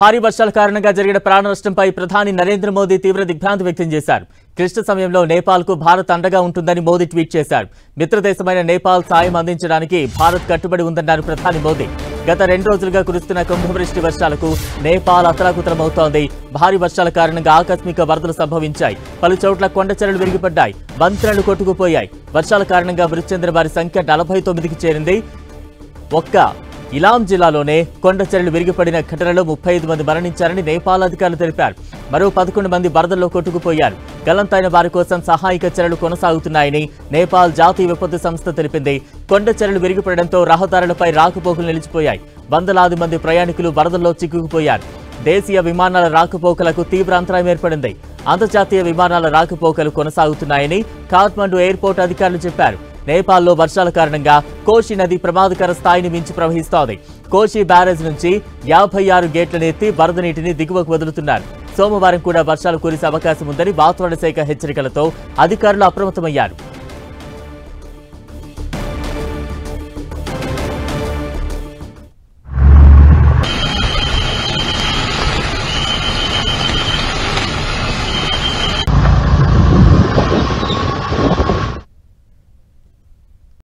భారీ వర్షాల కారణంగా జరిగిన ప్రాణ నష్టంపై ప్రధాని నరేంద్ర మోదీ తీవ్ర దిగ్భ్రాంతి వ్యక్తం చేశారు. క్లిష్ట సమయంలో నేపాల్కు భారత్ అండగా ఉంటుందని మోదీ ట్వీట్ చేశారు. మిత్రదేశమైన నేపాల్ సాయం అందించడానికి భారత్ కట్టుబడి ఉందన్నారు ప్రధాని మోదీ. గత 2 రోజులుగా కురుస్తున్న కుంభవృష్టి వర్షాలకు నేపాల్ అతలాకుతలమవుతోంది. భారీ వర్షాల కారణంగా ఆకస్మిక వరదలు సంభవించాయి. పలు చోట్ల కొండచెరలు విరిగిపడ్డాయి. వంతెనలు కొట్టుకుపోయాయి. వర్షాల కారణంగా మృతి చెందిన వారి సంఖ్య 49కి చేరింది. ఒక్క ఇలాం జిల్లాలోనే కొండచెరలు విరిగిపడిన ఘటనలో 35 మంది మరణించారని నేపాల్ అధికారులు తెలిపారు. మరో 11 మంది వరదల్లో కొట్టుకుపోయారు. గల్లంతైన వారి కోసం సహాయక చర్యలు కొనసాగుతున్నాయని నేపాల్ జాతీయ విపత్తు సంస్థ తెలిపింది. కొండచెరలు విరిగిపడడంతో రహదారులపై రాకపోకలు నిలిచిపోయాయి. వందలాది మంది ప్రయాణికులు వరదల్లో చిక్కుకుపోయారు. దేశీయ విమానాల రాకపోకలకు తీవ్ర అంతరాయం ఏర్పడింది. అంతర్జాతీయ విమానాల రాకపోకలు కొనసాగుతున్నాయని కాఠ్మండు ఎయిర్పోర్ట్ అధికారులు చెప్పారు. నేపాల్లో వర్షాల కారణంగా కోషి నది ప్రమాదకర స్థాయిని మించి ప్రవహిస్తోంది. కోషి బ్యారేజ్ నుంచి 56 గేట్లను ఎత్తి వరద నీటిని దిగువకు వదులుతున్నారు. సోమవారం కూడా వర్షాలు కురిసే అవకాశం ఉందని వాతావరణ శాఖ హెచ్చరికలతో అధికారులు అప్రమత్తమయ్యారు.